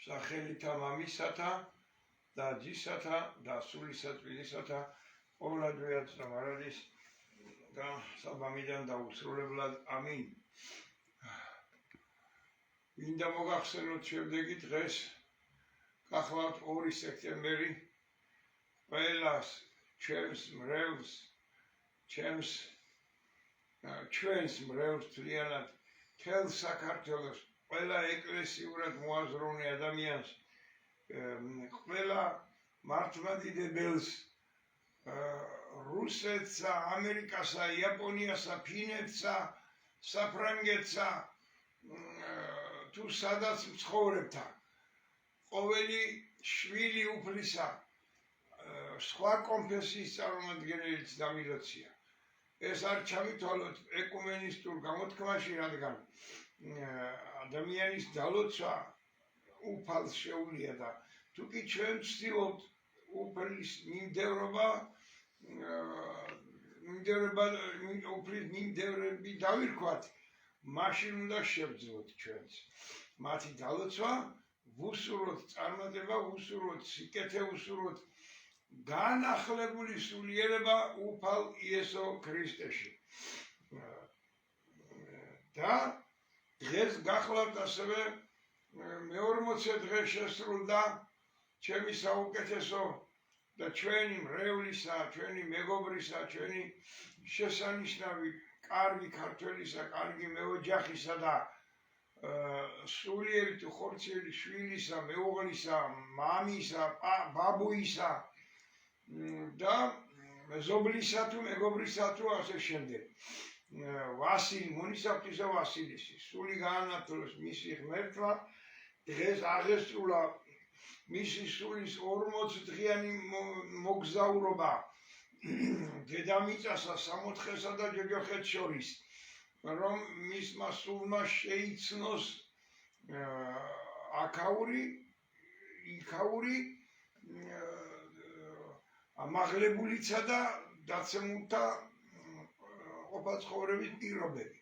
სახელითა მამისათა და ძისათა და სულისა წმინდისათა ყოველადვეაც და მარადის და საბამიდან დაუსრულებლად ამინ. მინდა მოგახსენოთ შემდეგი დღეს გახლავთ 2 სექტემბერი ყველას ჩვენს მრევლს მთლიანად მთელ საქართველოს ყველა ეკლესიურად მოაზროვნე ადამიანს ყველა მართლმადიდებელს რუსეთსა, ამერიკასა, იაპონიასა, ფინეთსა, საფრანგეთსა თუ სადაც მცხოვრებთა ყოველი შვილი უფლისა სხვა კონფესიის წარმომადგენელიც დამილოცია. ეს არ ჩამითვალოთ ეკუმენისტურ გამოთქმაში, რადგან ადამიანის დალოცვა უფალს შეუძლია და თუ კი ჩვენ ვცდილობთ უფლის მიმდევრები დავირქვათ, მაშინ უნდა შევძლოთ ჩვენს. მათი დალოცვა ვუსურვოთ წარმატება, ვუსურვოთ სიკეთე, ვუსურვოთ განახლებული სულიერება უფალ იესო ქრისტეში. და დღეს გახლავთ ასევე მე-40 დღე შესრულდა ჩემი საუკეთესო და ჩვენი მრევლისა, ჩვენი მეგობრისა, ჩვენი შესანიშნავი კარგი ქართველისა, კარგი მეოჯახისა და სულიერი თუ ხორციელი შვილისა, მეუღლისა, მამისა, ბაბუისა და მეზობლისა თუ მეგობრისა თუ ასე შემდეგ. ვასილი, მონისაფტისა ვასილისი, სული გაანათლოს მისი ღმერთმა, დღეს აღესრულა მისი სულის 40 დღიანი მოგზაურობა დედამიწასა, სამოთხესა და ჯოჯოხეთს შორის, რომ მისმა სულმა შეიცნოს აქაური, იქაური, ამაღლებულისა და დაცემულთა ყოფა-ცხოვრების პირობები.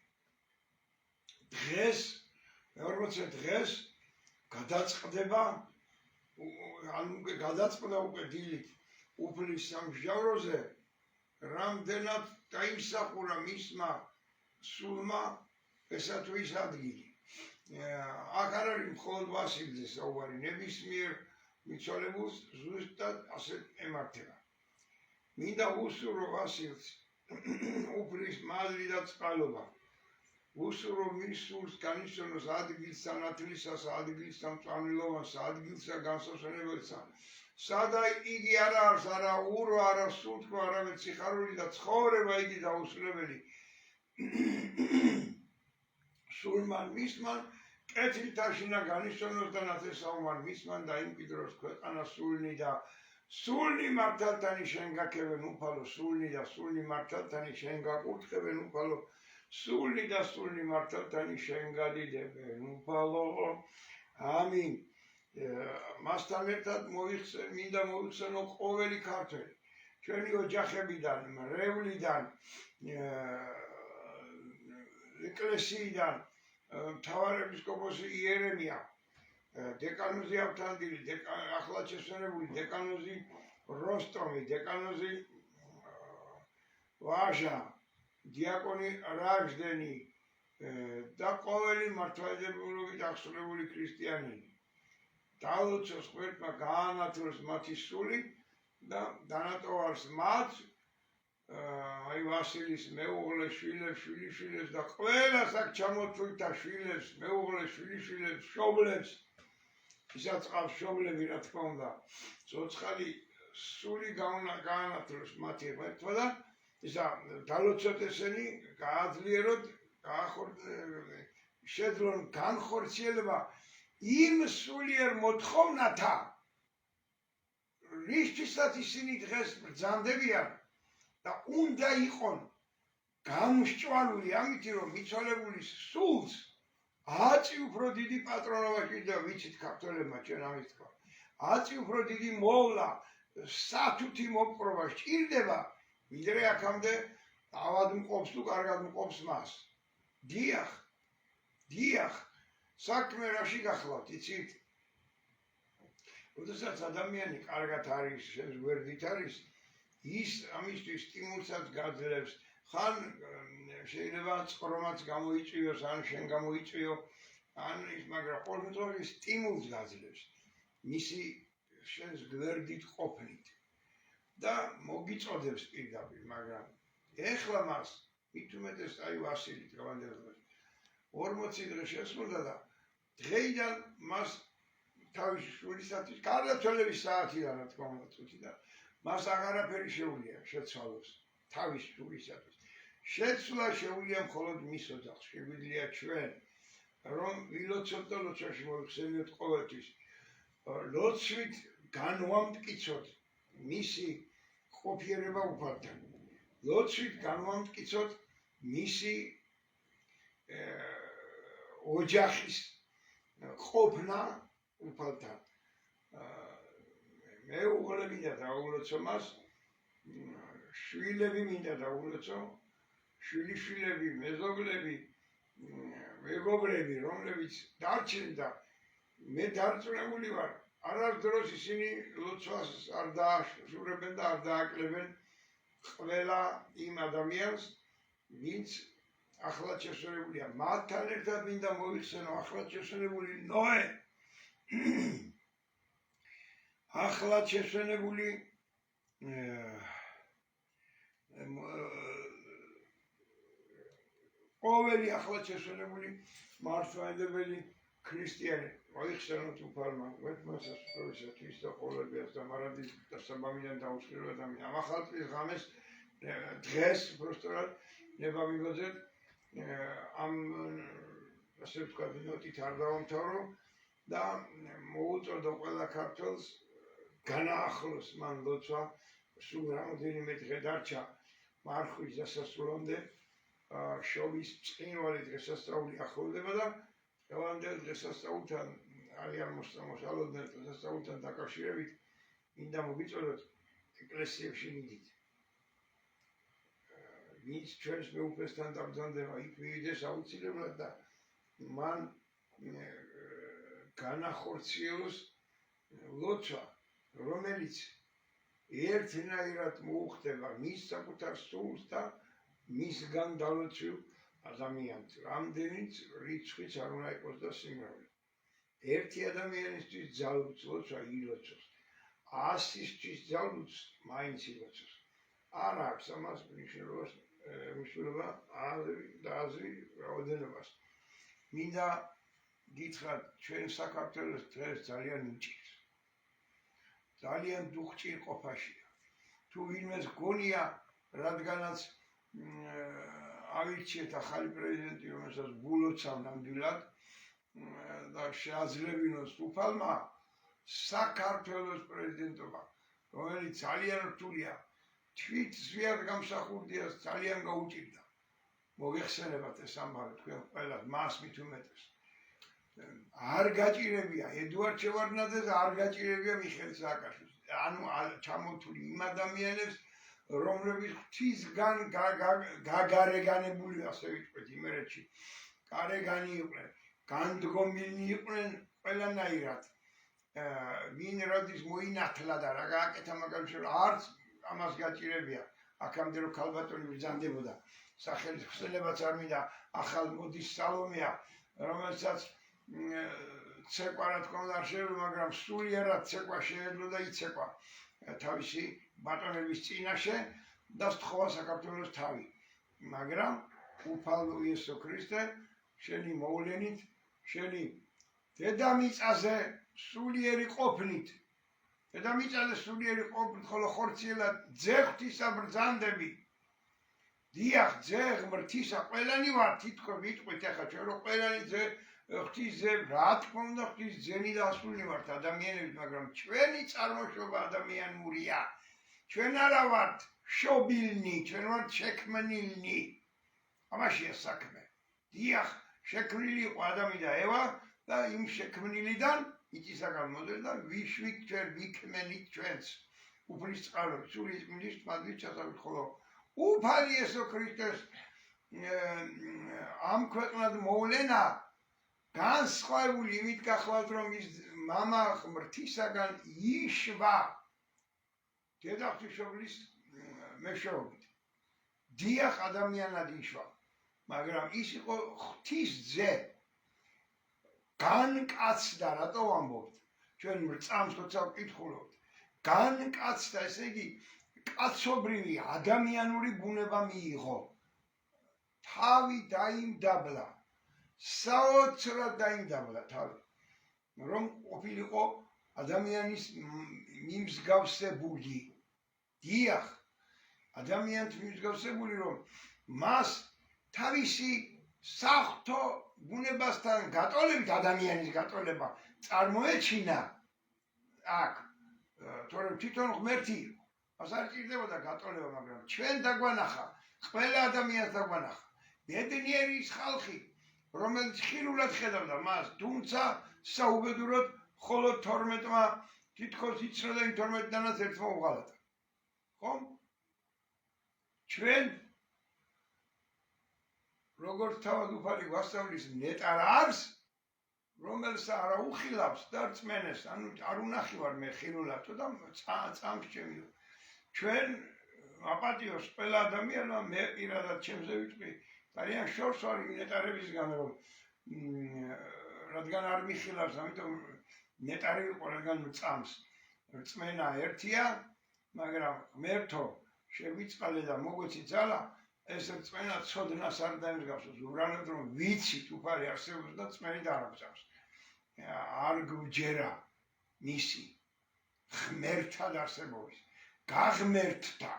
დღეს, მე-40 დღეს გადაწყდება, გადაწყდა უკვე დილით უფლის სამსჯავროზე, რამდენად დაიმსახურა მისმა სულმა ესა თუ ის ადგილი. აქ არ არის მხოლოდ ვასილზე საუბარი, ნებისმიერ მიცვალებულს ზუსტად ასე ემართება. მინდა ვუსურვო ვასილს უფლის მადლი და წყალობა. ვუსურვო მის სულს განიშნოს ადგილსა ნათლისას, ადგილსა მწვანილოვანსა, ადგილსა განსასვენებელსა, სადაც იგი არ არის არა ურო, არა სულთქო, არამედ სიხარული და ცხოვრება იგი დაუსრულებელი. სულმან მისმან კეთილთაშინა განიშნოს და ნათესაუმან მისმან დაიმკვიდროს ქვეყანა სულნი და სულნი მართალთანი შენ გაქებენ უფალო, სულნი და სულნი მართალთანი შენ გაკურთხებენ უფალო, სულნი და სულნი მართალთანი შენ გადიდებენ უფალო. ამინ. მასთან ერთად მინდა მოვიხსენო ყოველი ქართველი, ჩვენი ოჯახებიდან, მრევლიდან, ეკლესიიდან, მთავარეპისკოპოსი იერემია, დეკანოზი ავთანდილი, ახლად შესვენებული დეკანოზი როსტომი, დეკანოზი ვაჟა, დიაკონი რაჟდენი და ყოველი მართლმადიდებლობით აღსრულებული ქრისტიანები. დალოცოს ღმერთმა, გაანათლოს მათი სული და დანატოვარს მათ, აი ვასილის მეუღლეს, შვილებს, შვილიშვილებს და ყველას აქ ჩამოთვლილთა შვილებს, მეუღლეს, შვილიშვილებს, მშობლებს, ისაც ყავს მშობლები, რა თქმა უნდა, ცოცხალი სული გაანათლოს მათი ღმერთმა და ისა დალოცოთ ესენი, გააძლიეროთ, შეძლონ განხორციელება იმ სულიერ მოთხოვნათა, რისთვისაც ისინი დღეს ბრძანდებიან და უნდა იყონ გამსჭვალული ამით, რომ მიცვალებულის სულს აწი უფრო დიდი პატრონობაში და ვიცით ქართველებმა ჩვენ ამის თქვა. აწი უფრო დიდი მოვლა, სათუთი მოპყრობა სჭირდება, ვიდრე აქამდე ავადმყოფს თუ კარგად მყოფს მას. დიახ, საქმე რაში გახლავთ, იცით? როდესაც ადამიანი კარგად არის, გვერდით არის, ის ამისთვის სტიმულსაც გაძლევს. ხან შეიძლება წყრომაც გამოიწვიოს, ან შენ გამოიწვიო, ან ის, მაგრამ ყოველდღე სტიმულს გაძლევს. მისი შენს გვერდით ყოფნით. და მოგიწოდებს პირდაპირ, მაგრამ ეხლა მას მით უმეტეს აი ვასილი დღევანდელს 40 დღე შესრულდა და დღეიდან მას თავის შვილისათვის გარდაცვალების საათი რა თქმა უნდა წუთი და მას აღარაფერი შეუძლია შეცვალოს თავის შვილისათვის. შეცვლა შეუძლია მხოლოდ მის ოჯახს, შეგვიძლია ჩვენ რომ ვილოცოთ და ლოცვაში მოიხსენიოთ ყოველთვის. ლოცვით განვამტკიცოთ მისი ყოფიერება უფალთან. ლოცვით განვამტკიცოთ მისი ოჯახის ყოფნა უფალთან. მე უღლე მინდა დაულოცო მას, შვილები მინდა დაულოცო, შვილიშვილები, მეზობლები, მეგობრები, რომლებიც დარჩენ და მე დარწმუნებული ვარ, არასდროს ისინი ლოცვას არ დააშურებენ და არ დააკლებენ ყველა იმ ადამიანს, ვინც ახლად შესვენებულია. მათთან ერთად მინდა მოიხსენო ახლად შესვენებული ნოე, ახლად შესვენებული ყოველი ახლად შესვენებული მართლმადიდებელი ქრისტიანი მოიხსენოთ უფალმა ღმერთმასასწორისათვის და ყოველდღიას და მარადის და საბამიდან დაუსრულებლად ამ ახალ წლის ღამეს დღეს უბრალოდ ნება მივაძეთ ამ ასე ვთქვათ ნოტით არ დავამთავრო და მოუწოდო ყველა ქართველს განაახლოს მან ლოცვა სულ რამდენიმე დღე დარჩა მარხვის დასასრულამდე შობის წყინვალი დღესასწაული ახლოვდება და დღევანდელ დღესასწაულთან არიან მოსალოდნელ დღესასწაულთან დაკავშირებით მინდა მოგიწოდოთ ეკლესიებში მიდით. ვინც ჩვენს მეუფესთან დაბრძანდება, იქ მივიდეს აუცილებლად და მან განახორციელოს ლოცვა, რომელიც ერთნაირად მოუხდება მის საკუთარ სულს და მისგან დალოცვილ ადამიანს. რამდენიც რიცხვიც არ უნდა იყოს და სიმრავლე. ერთი ადამიანისთვის ძალუც ლოცვა ილოცოს. 100-ისთვის ძალუც მაინც ილოცოს. არ აქვს ამას მნიშვნელობა აზრი რაოდენობას. მინდა გითხრათ, ჩვენ საქართველოს დღეს ძალიან უჭირს. ძალიან დუხჭირ ყოფაშია. თუ ვინმეს გონია, რადგანაც ავირჩიეთ ახალი პრეზიდენტი, რომელსაც გულოცავ ნამდვილად და შეაძლებინოს უფალმა საქართველოს პრეზიდენტობა, რომელიც ძალიან რთულია, თვით ზვიად გამსახურდია, ძალიან გაუჭირდა. მოგეხსენებათ ეს ამბავი თქვენ ყველას, მას მით უმეტეს. არ გაჭირებია ედუარდ შევარდნაძეს, არ გაჭირებია მიხეილ სააკაშვილს. ანუ ჩამოთვლი იმ ადამიანებს, რომლებიც ღვთისგან გაგარეგანებული, ასე ვიტყვით იმერეთში, გარეგანი იყვნენ, განდგომილნი იყვნენ ყველანაირად. ვინ როდის მოინათლა და რა გააკეთა მაგალითად, არც ამას გაჭირებია. აქამდე რომ ქალბატონი ბრძანდებოდა, სახელმწიფოებაც არ მინდა, ახალ მოდის სალომეა, რომელსაც ცეკვა რა თქმა უნდა არ შეეძლო, მაგრამ სულიერად ცეკვა შეეძლო და იცეკვა თავისი ბატონების წინაშე და სთხოვა საქართველოს თავი. მაგრამ უფალო იესო ქრისტე, შენი მოვლენით, შენი დედამიწაზე სულიერი ყოფნით, დედამიწაზე სულიერი ყოფნით, ხოლო ხორციელად ძე ღვთისა ბრძანდები. დიახ, ძე ღმრთისა, ყველანი ვარ, თითქოს ვიტყვით ახლა ჩვენ რომ ყველანი ძე ღვთის ძე, რა თქმა უნდა ღვთის ძენი და ასული ვართ ადამიანები, მაგრამ ჩვენი წარმოშობა ადამიანურია. ჩვენ არა ვართ შობილნი, ჩვენ ვართ შექმნილნი. ამაშია საქმე. დიახ, შექმნილი იყო ადამი და ევა და იმ შექმნილიდან იწისაგან მოდელდა ვიშვით ჩვენ ვიქმნით ჩვენს უფლის წყაროს, სული წმინდის მადლით ჩასავით, ხოლო უფალი იესო ქრისტეს ამ ქვეყნად მოვლენა განსხვავებული იმით გახლავთ, რომ ის მამა ღმრთისაგან იშვა დედა ღვთისმშობლის მეშვეობით. დიახ, ადამიანად იშვა, მაგრამ ის იყო ღვთის ძე. განკაცდა, რატო ვამბობთ? ჩვენ მრწამს როცა ვკითხულობთ, განკაცდა, ესე იგი, კაცობრივი ადამიანური ბუნება მიიღო. თავი დაიმდაბლა, საოცრად დაიმდაბლა თავი, რომ ყოფილიყო ადამიანის მიმსგავსებული. დიახ, ადამიანთ მიმსგავსებული, რომ მას თავისი საღვთო ბუნებასთან გატოლებით ადამიანის გატოლება წარმოეჩინა აქ, თორემ თვითონ ღმერთი იყო. მას არ ჭირდებოდა გატოლება, მაგრამ ჩვენ დაგვანახა, ყველა ადამიანს დაგვანახა. ბედნიერი ის ხალხი, რომელიც ხილულად ხედავდა მას, თუმცა საუბედუროდ მხოლოდ 12-მა თითქოს იცნო და იმ 12-დანაც ერთმა უღალატა. ხომ? ჩვენ როგორც თავადუფალი გვასწავლის ნეტარ-არს, რომელს არა უხილავს და რწმენეს, ანუ არ უნახივარ მე ხილულად და წამს ჩემი. ჩვენ აპატიოს ყველა ადამიანმა, მე პირადად ჩემზე ვიტყვი, ძალიან შორს ვარ იმ ნეტარებისგან, რომ რადგან არ მიხილავს, ამიტომ ნეტარი ვიყო, რადგან წამს. რწმენა ერთია, მაგრამ ღმერთო შეგვიწყალე და მოგვეცი ძალა, ეს რწმენა ცოდნას არ დაემსგავსოს. უბრალოდ რომ ვიცით უფალი არსებობს და რწმენით არ აღწევს. არ გვჯერა მისი ღმერთად არსებობის. გაღმერთდა,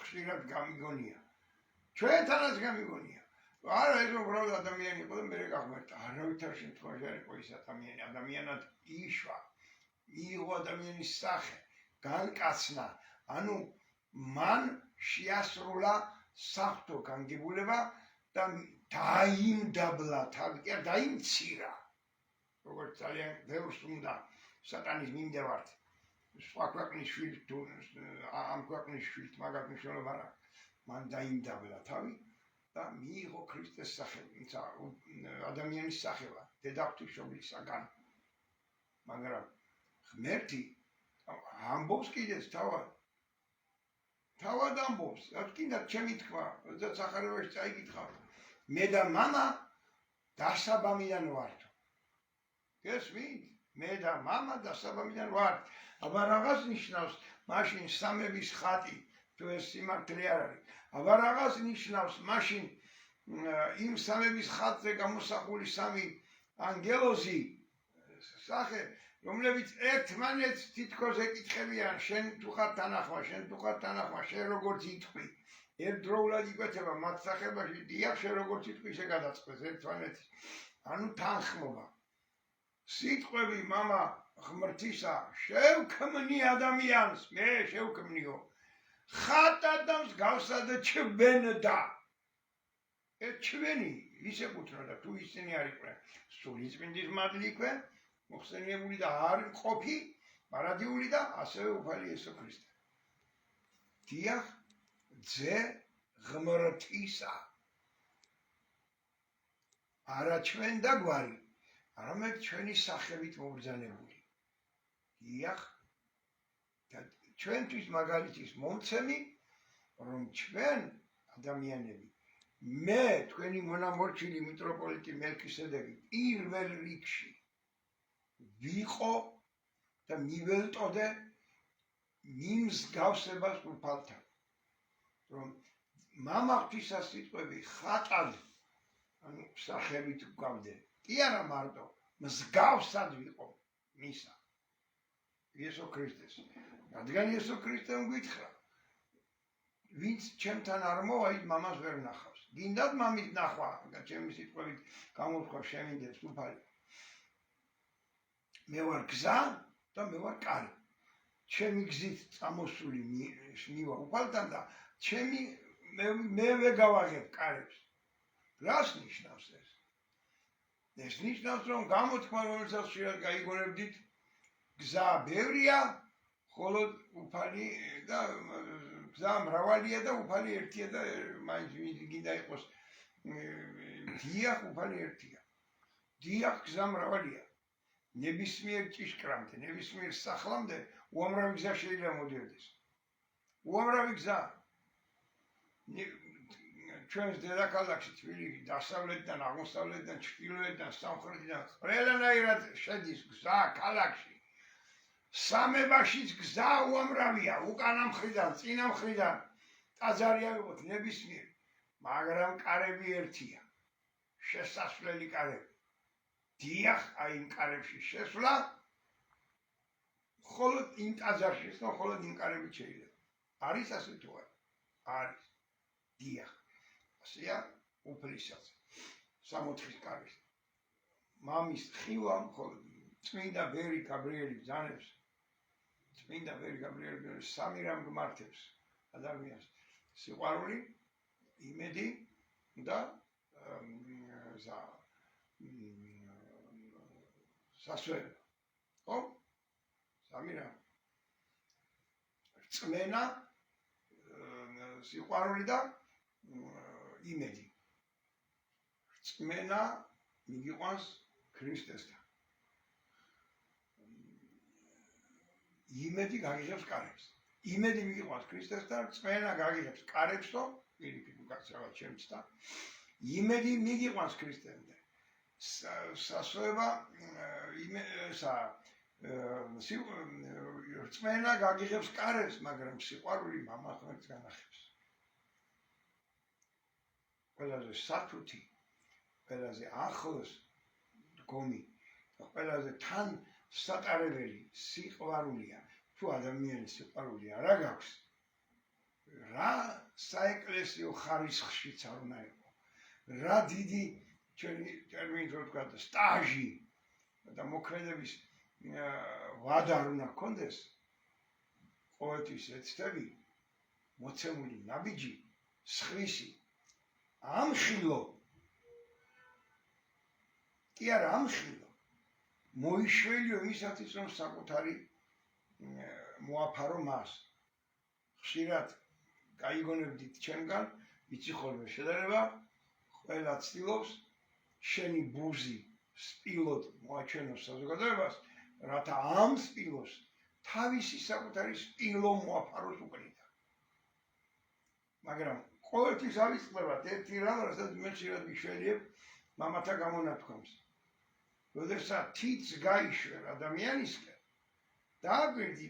ხშირად გამიგონია. ჩვენთანაც გამიგონია. არა, ეს უბრალოდ ადამიანი იყო და მერე გაღმერთდა. არავითარ შემთხვევაში არ იყო ის ადამიანი. ადამიანად იშვა, მიიღო ადამიანის სახე, განკაცნა. ანუ მან შეასრულა საღვთო განგებულება და დაიმდაბლა თავი, კი არა, დაიმცირა. როგორც ძალიან ბევრს უნდა სატანის მიმდევართ. სხვა ქვეყნის შვილს თუ ამ ქვეყნის შვილს მაგათ მნიშვნელობა არ აქვს. მან დაიმდაბლა თავი და მიიღო ქრისტეს სახელი, ადამიანის სახევა, დედა ღვთისმშობლისაგან. მაგრამ ღმერთი ამბობს კიდეც თავად ამბობს, რაც კიდევ ჩემი თქვა, როდესაც სახარებაში წაიკითხა, მე და მამა დასაბამიდან ვართ. გესმით? მე და მამა დასაბამიდან ვართ. აბა რაღაც ნიშნავს მაშინ სამების ხატი, თუ ეს სიმართლე არ არის. აბა რაღაც ნიშნავს მაშინ იმ სამების ხატზე გამოსახული სამი ანგელოზი სახე, რომლებიც ერთმანეთს თითქოს ეკითხებიან, შენ თუ ხარ თანახმა, შენ თუ ხარ თანახმა, შენ როგორც იტყვი. ერთდროულად იკვეთება მათ სახებაში, დიახ, შენ როგორც იტყვი, ისე გადაწყდეს ერთმანეთის. ანუ თანხმობა. სიტყვები მამა ღმრთისა, შევქმნი ადამიანს, მე შევქმნიო. ხატ ადამიანს გავსადე ჩვენდა. ეს ჩვენი ის ეკუთვნოდა, თუ ისინი არ იყვნენ სულიწმინდის მადლი იქვე, მოხსენიებული და არ ყოფი, მარადიული და ასევე უფალი იესო ქრისტე. დიახ, ძე ღმრთისა. არა ჩვენ და გვარი, არამედ ჩვენი სახებით მობრძანებული. დიახ, და ჩვენთვის მაგალითის მომცემი, რომ ჩვენ ადამიანები, მე თქვენი მონამორჩილი მიტროპოლიტი მელქისედეკი პირველ რიგში ვიყო და მიველტოდე მიმსგავსებას უფალთან. რომ მამა ღვთისა სიტყვები ხატად, ანუ სახებით გვგავდე. კი არა მარტო, მსგავსად ვიყო მისა. იესო ქრისტეს. რადგან იესო ქრისტემ გითხრა, ვინც ჩემთან არ მოვა, ის მამას ვერ ნახავს. გინდათ მამის ნახვა, ჩემი სიტყვებით გამოვთქვა შემინდებს უფალი. მე ვარ გზა და მე ვარ კარი. ჩემი გზით წამოსული მივა უფალთან და მე ვეგავაღებ კარებს. რას ნიშნავს ეს? ეს ნიშნავს, რომ გამოთქმა, რომელსაც ხშირად გაიგონებდით, გზა ბევრია, ხოლო უფალი და გზა მრავალია და უფალი ერთია და მაინც გინდა იყოს დიახ, უფალი ერთია. დიახ, გზა მრავალია. ნებისმიერ ჭიშკრამდე, ნებისმიერ სახლამდე უამრავი გზა შეიძლება მოდიოდეს. უამრავი გზა. ჩვენს დედაქალაქში თბილისში დასავლეთიდან, აღმოსავლეთიდან, ჩრდილოეთიდან, სამხრეთიდან ყველანაირად შედის გზა ქალაქში. სამებაშიც გზა უამრავია, უკანა მხრიდან, წინა მხრიდან. ტაძარი ავიღოთ ნებისმიერ, მაგრამ კარები ერთია. შესასვლელი კარები. დიახ, აი იმ კარებში შესვლა, მხოლოდ იმ ტაძარში შესვლა, მხოლოდ იმ კარებით შეიძლება. არის ასე თუ არა? არის. დიახ. ასეა უფლისაც. 64 კარის. მამის ხივა მხოლოდ წმინდა ბერი გაბრიელი ბრძანებს. წმინდა ბერი გაბრიელი ბრძანებს სამი რამ გმართებს ადამიანს. სიყვარული, იმედი და სასვენება. ხო? სამი რამ. რწმენა, სიყვარული და იმედი. რწმენა მიგიყვანს ქრისტესთან. იმედი გაგიღებს კარებს. იმედი მიგიყვანს ქრისტესთან, რწმენა გაგიღებს კარებსო, პირიქით უკაცრავად შემცდა. იმედი მიგიყვანს ქრისტესთან. სასვენება რწმენა გაგიღებს კარებს, მაგრამ სიყვარული მამას ღმერთს განახებს. ყველაზე საფრუთი, ყველაზე ახლოს დგომი, ყველაზე თან სატარებელი სიყვარულია. თუ ადამიანის სიყვარული არ აქვს, რა საეკლესიო ხარისხშიც არ უნდა იყო. რა დიდი ჩვენი ტერმინით რო ვთქვა სტაჟი და მოქმედების ვადა არ უნდა გქონდეს. ყოველთვის ეცდები მოცემული ნაბიჯი სხვისი ამხილო. კი არა ამხილო. მოიშველიო ისათვის რომ საკუთარი მოაფარო მას. ხშირად გაიგონებდით ჩემგან, ვიცი ხოლმე შედარება, ყველა ცდილობს შენი ბუზი სპილოდ მოაჩვენოს საზოგადოებას, რათა ამ სპილოს თავისი საკუთარი სპილო მოაფაროს უკრიდან. მაგრამ ყოველთვის ავიწყდებათ ერთი რამ, რასაც მე ხშირად ვიშველიებ მამათა გამონათქვამს. როდესაც თითს გაიშვერ ადამიანისკენ, დააგვირდი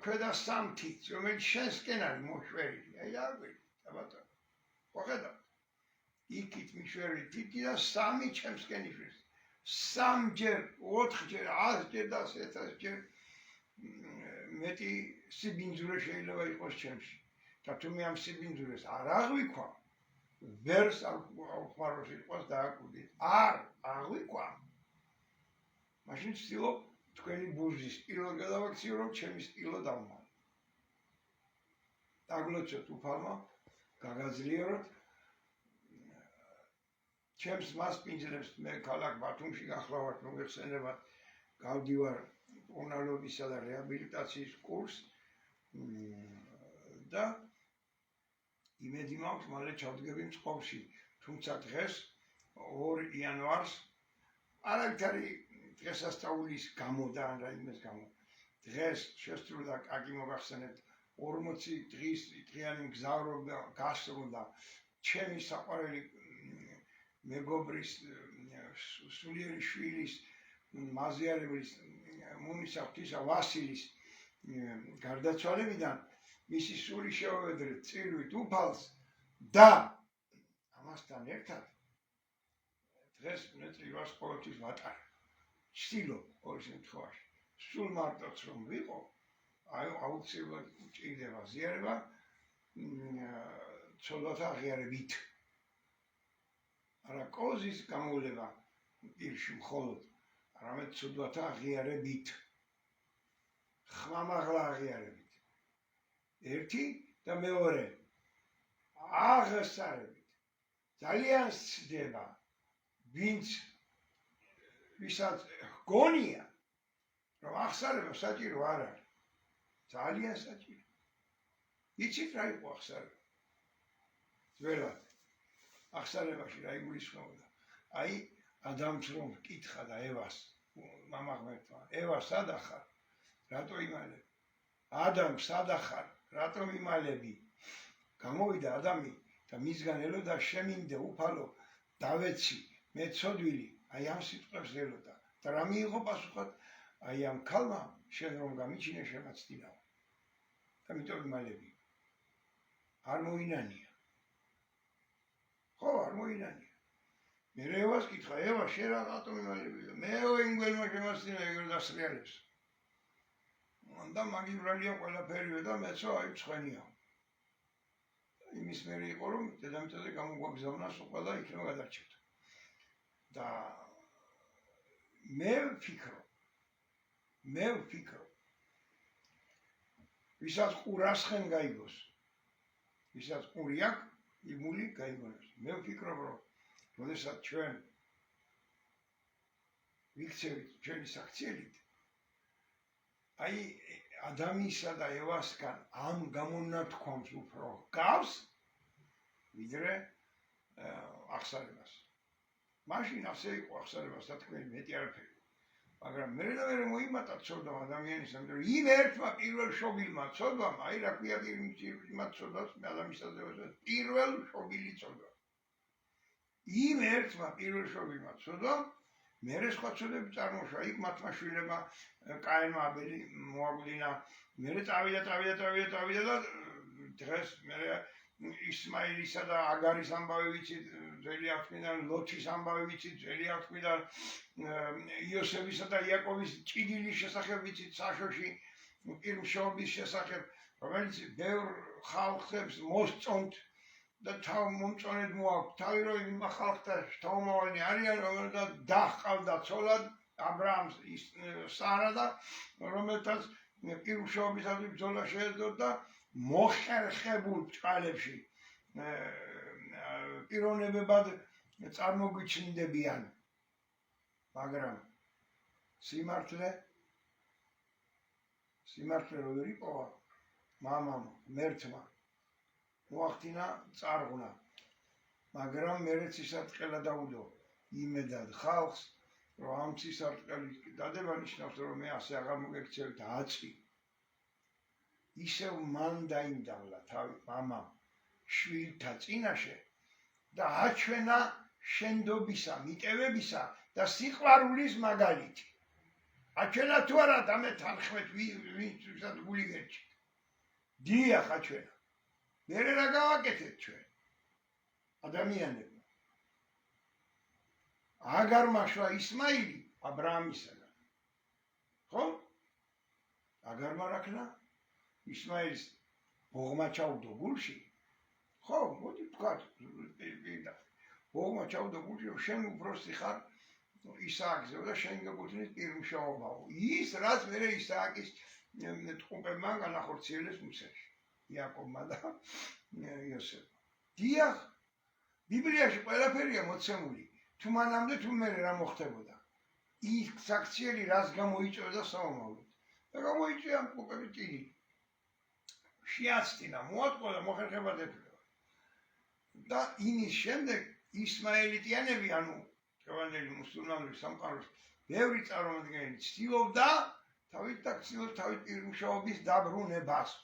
ქვედა სამ თითს, რომელიც შენსკენ არის მოშვერილი. აი დააგვირდი, ბატონო. მოხედავთ. იქით მიშვერილი თითი და სამი ჩემსკენ იშვერს. სამჯერ, 4ჯერ, 100ჯერ და 1000ჯერ მეტი სიბინძურე შეიძლება იყოს ჩემში. და თუ მე ამ სიბინძურეს არ აღვიქვა, ვერს არ ვხმარო სიტყვას დააკვირდით. არ აღვიქვა. მაშინ ვცდილობ თქვენი ბუზის სპილო გადავაქციო, რომ ჩემი სპილო დავმალო. დაგლოცოთ უფალმა, გაგაძლიეროთ. ჩემს მასპინძლებს მე ქალაქ ბათუმში გახლავართ, მოგეხსენებათ, გავდივარ პონალობისა და რეაბილიტაციის კურსს და იმედი მაქვს, მალე ჩავდგები მწყობში. თუმცა დღეს 2 იანვარს არავითარი დღესასწაულის გამო და ან რაიმეს გამო. დღეს შესრულდა, კაკი მოგახსენებთ, 40 დღიანი მგზავრობა გასრულდა ჩემი საყვარელი მეგობრის, სულიერი შვილის, მაზიარებლის, მამისა ღვთისა ვასილის გარდაცვალებიდან მისი სული შევედრეთ წირვით უფალს და ამასთან ერთად დღეს მე წირვას ყოველთვის ვატარებ. ვცდილობ ყოველ შემთხვევაში. სულ მარტოც რომ ვიყო, აუცილებლად ჭირდება ზიარება ცოდვათა აღიარებით. არა კოზის გამოვლება პირში მხოლოდ, არამედ ცოდვათა აღიარებით. ხმამაღლა აღიარებით. ერთი და მეორე აღსარებით. ძალიან სცდება, ვინც ვისაც გონია, რომ აღსარება საჭირო არ არის. ძალიან საჭირო. იცით რა იყო აღსარება? ძველად აღსარებაში რა იგულისხმებოდა? აი ადამიანს რომ კითხა და ევას მამა ღმერთმა, ევა სადა ხარ? რატო იმალები? ადამ სადა ხარ? რატო იმალები? გამოვიდა ადამი და მისგან ელოდა შემინდე უფალო დავეცი მე ცოდვილი აი ამ სიტყვებს ელოდა და რა მიიღო პასუხად აი ამ ქალმა შენ რომ გამიჩინე შემაცდინაო და მიტომ იმალები არ მოინანია ხო არ მოინანია მე ევას კითხა ევა შენ რატომ იმალები მე ინგველმა შემაცდინა ეგრე დასრიალებს და მაგი ბრალია ყველაფერი და მეცო აი ცხენია იმის მერე იყო რომ დედამიწაზე გამოგვაგზავნა ყველა იქნება გადარჩეთ და მე ვფიქრობ ვისაც ყურას ხენ გაიგოს ვისაც ყური აქვს იმული გაიგონოს მე ვფიქრობ რომ როდესაც ჩვენ ვიქცევით ჩვენი საქციელით აი ადამიანისა და ევასგან ამ გამონათქვამს უფრო გავს ვიდრე ახსარებას. მაშინ ასე იყო ახსარებას და თქვენი მეტი არაფერი. მაგრამ მე მოიმატა ცოდვა ადამიანის ამიტომ იმ ერთმა პირველ შობილმა ცოდვამ აი რა ქვია იმათ ცოდვას მე ადამიანისაზე პირველ შობილი ცოდვა. იმ ერთმა პირველ შობილმა ცოდვამ მერე სხვა ცოდები წარმოშვა იქ მათმა შვილებმა კაინმა აბელი მოაგვინა მერე წავიდა და დღეს მერე ისმაილისა და აგარის ამბავი ვიცით ძველი აღთქმიდან ლოჩის ამბავი ვიცით ძველი აღთქმიდან იოსებისა და იაკოვის ჭიდილის შესახებ ვიცით საშოში პირმშობის შესახებ რომელიც ბევრ ხალხებს მოსწონთ და თავ მომწონედ მოაქვს თავი რომ იმ ხალხთა შთამომავალი არიან რომელთაც დაჰყავდა ცოლად აბრაამს სარა და რომელთაც პირმშობისადმი ბრძოლა შეეძლო და მოხერხებულ ბრჭყალებში პიროვნებებად წარმოგვიჩნდებიან მაგრამ სიმართლე როგორ იპოვა მამამ ღმერთმა მოახდინა წარღვნა მაგრამ მერეც ისარტყელა დაუდო იმედად ხალხს რომ ამ ცისარტყელის დადება ნიშნავს რომ მე ასე აღარ მოგექცევით აწი ისევ მან დაიმდავლა თავი მამამ შვილთა წინაშე და აჩვენა შენდობისა მიტევებისა და სიყვარულის მაგალითი აჩვენა თუ არა და მე თანხმეთ ვისაც გული გერჩით დიახ აჩვენა მერე რა გავაკეთეთ ჩვენ ადამიანებმა აგარ მაშვა ისმაილი აბრაამისაგან ხო აგარ მარაქნა ისმაილის ბოღმა ჩაუდო გულში ხო მოდი ვთქვათ ბოღმა ჩაუდო გულში რომ შენ უფროსი ხარ ისააკზე და შენ გეკუთვნის პირმშობაო ის რაც მერე ისააკის ტყუპებმა განახორციელეს მუსეში იაკობმა და იოსებმა დიახ ბიბლიაში ყველაფერია მოცემული თუ მანამდე თუ მერე რა მოხდებოდა ის საქციელი რას გამოიწვევდა საომავლოდ და გამოიწვია ამ ტყუპების ტირი შეაცდინა მოატყვა და მოხერხებად ეთქვა და იმის შემდეგ ისმაელიტიანები ანუ ჩვენელი მუსულმანური სამყაროს ბევრი წარმომადგენელი ცდილობდა თავით პირმშობის დაბრუნებას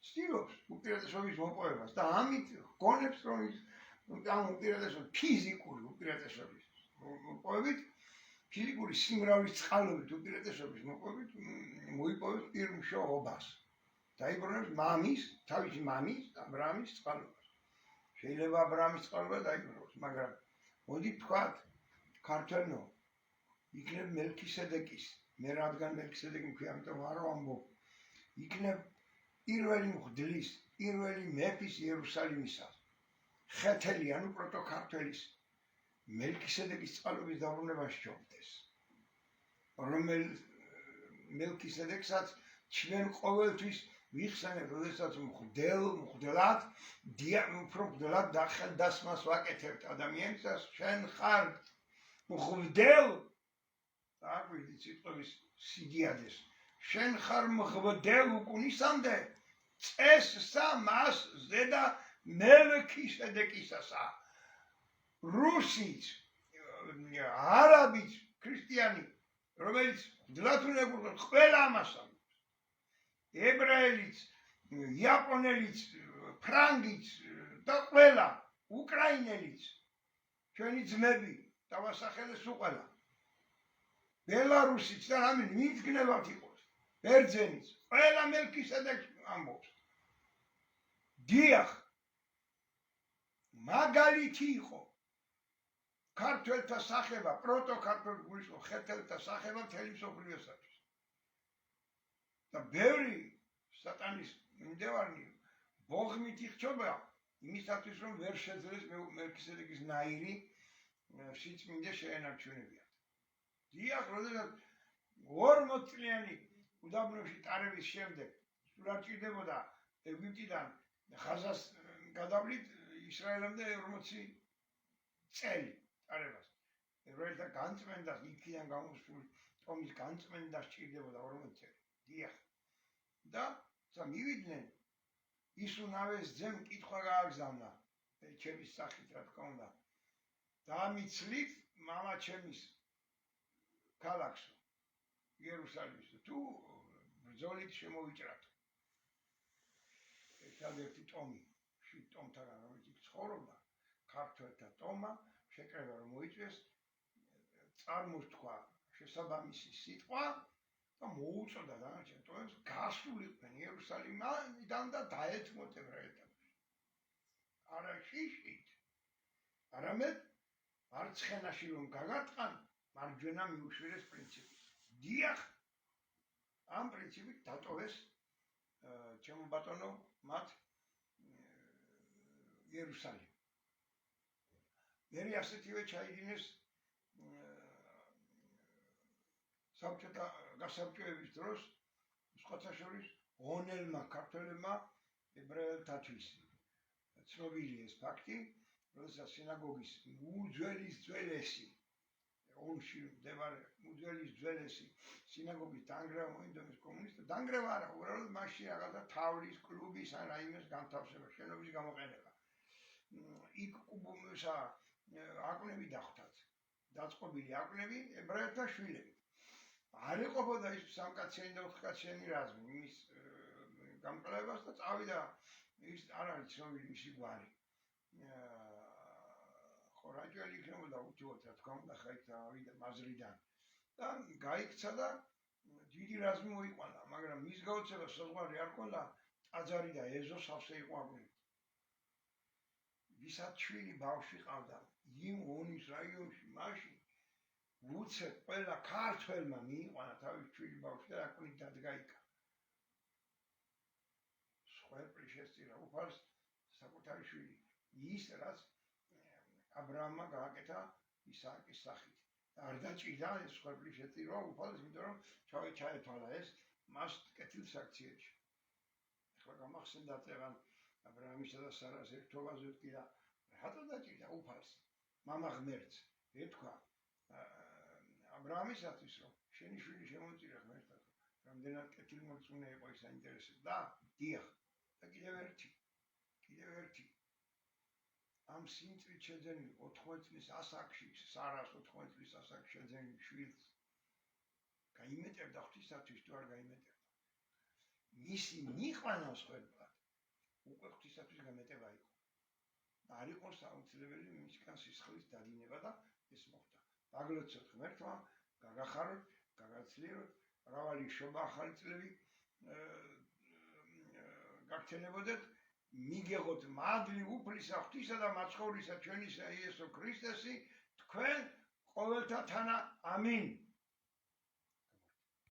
ცდილობს უპირატესობის მოპოვებას და ამით გონებს რომ ის ამ უპირატესობის ფიზიკური უპირატესობის მოპოვებით ფიზიკური სიმრავლის წყალობით უპირატესობის მოპოვებით მოიპოვებს პირმშობას დაიბრუნებს მამის თავისი მამის აბრაამის წყალობას შეიძლება აბრაამის წყალობა დაიბრუნოს მაგრამ მოდი ვთქვათ ქართველნო იქნებ მელქისედეკის მე რადგან მელქისედეკი მქვია ამიტომ არ ვამბობ იქნებ პირველი მღვდლის პირველი მეფის იერუსალიმისა ხეთელი ანუ პროტოქართველის მელქისედეკის წყალობის დაბრუნება სჯობდეს რომელ მელქისედეკსაც ჩვენ ყოველთვის ვიხსენებ როდესაც მღვდლად უფრო მღვდლად დასმას ვაკეთებთ ადამიანისას შენ ხარ მღვდელ აგვიდი სიტყვის სიდიადეს შენ ხარ მღვდელ უკუნისამდე წესსა მას ზედა მელქისედეკისასა რუსიც არაბიც ქრისტიანი რომელიც მდლად უნდა ეკურთხოს, ყველა ამას ამბობს. ებრაელიც, იაპონელიც, ფრანგიც და ყველა, უკრაინელიც, ჩვენი ძმები დავასახელეს უყველა. ბელარუსიც და რამე ვინც გნებავთ იყოს, ბერძენიც, ყველა მელქისედეკს ამბობს. დიახ, მაგალითი იყო ქართველთა სახება, პროტოქართველ გულისხმობ ხეთელთა სახება მთელი მსოფლიოსათვის. და ბევრი სატანის მიმდევარი ბოღმით იხჩობა იმისათვის, რომ ვერ შეძლეს მელქისედეკის ნაირი სიწმინდე შეენარჩუნებიათ. დიახ, როდესაც 40 წლიანი უდაბნოში ტარების შემდეგ სულ არ ჭირდებოდა ეგვიპტიდან ხაზას გადავლით ისრაელამდე 40 წელი ტარებას. ებრაელთა განწმენდას, იქიდან გამოსული ტომის განწმენდას ჭირდებოდა 40 წელი. დიახ. და მივიდნენ ისუნავეს ძემ კითხვა გააგზავნა ჩემის სახით, რა თქმა უნდა. დამიცლით მამა ჩემის ქალაქსო, იერუსალიმსო, თუ ბრძოლით შემოვიჭრათ. ერთადერთი ტომი, 7 ტომთაგან, რომელიც იქ ცხოვრობდა, ქართველთა ტომა, შეკრება რომ მოიწვიეს, წარმოსთქვა შესაბამისი სიტყვა და მოუწოდა დანარჩენ ტომებს გასულიყვნენ იერუსალიმიდან და დაეთმოთ ებრაელთათვის. არა შიშით, არამედ მარცხენაში რომ გაგატყან, მარჯვენა მიუშვირეს პრინციპის. დიახ, ამ პრინციპით დატოვეს ჩემო ბატონო მათ იერუსალიმი. მერე ასეთივე ჩაიდინეს საბჭოთა გასაბჭოების დროს სხვათა შორის ღონელმა ქართველებმა ებრაელთათვის ცნობილი ეს ფაქტი, როდესაც სინაგოგის უძველეს ძველესი ოლში მდებარე უძველეს ძველესი სინაგოგის დანგრევა მოინდომეს კომუნისტებს, დანგრევა არა, უბრალოდ მასში რაღაცა თავის კლუბის ან რაიმეს განთავსება, შენობის გამოყენება. იქ აკვნები დახვდათ, დაწყობილი აკვნები ებრაელთა შვილები. არ ეყოფოდა ის სამკაციანი და ოთხკაციანი რაზმი იმის გამკლებას და წავიდა ის არ არის ცნობილი მისი გვარი. ხორაჯველი იქნებოდა უთივოთ, რა თქმა უნდა, ხაით ავიდა მაზრიდან და გაიქცა და დიდი რაზმი მოიყვანა, მაგრამ მის გაოცებას საზღვარი არ ჰქონდა, ტაძარი და ეზო სავსე იყო აკვნილი. ვისაც შვილი ბავშვი ყავდა იმ ონის რაიონში, მაშინ უცებ ყველა ქართველმა მიიყვანა თავის შვილი ბავშვი და აკვნით დადგაიკა. სხვერპლი შესწირა უფალს საკუთარი შვილი. ის რაც აბრაამმა გააკეთა ისააკის სახით. არ დაჭირდა ეს სხვერპლი შეწირვა უფალს, იმიტომ რომ ჩაეთვალა ეს მას კეთილ საქციელში. ახლა გამახსენდა წერან აბრაამისა და სარას ერთობაზე ვთქი და რატო დაჭირდა უფალს მამა ღმერთს? ეთქვა აბრაამისათვის, რომ შენი შვილი შემოწირე ღმერთად, რამდენად კეთილმორწმუნე იყო ის აინტერესებს და დიახ, და კიდევ ერთი ამ სიმწვით შეძენილი 80 წლის ასაკში, სარას 80 წლის ასაკში შეძენილი შვილს გაიმეტებდა ღვთისათვის თუ არ გაიმეტებდა. მისი მიყვანა მსხვერპლად უკვე ღვთისათვის გამეტება იყო. არ იყო საუცილებელი მისგან სისხლის დადინება და ეს მოხდა. გაგლოცოთ ღმერთმა, გაგახაროთ, გაგაცლიოთ, მრავალი შობა ახალი წლები გაგჩენებოდეთ, მიგეღოთ მადლი უფლისა ღვთისა და მაცხოვრისა ჩვენისა იესო ქრისტესი, თქვენ ყოველთა თანა. ამინ.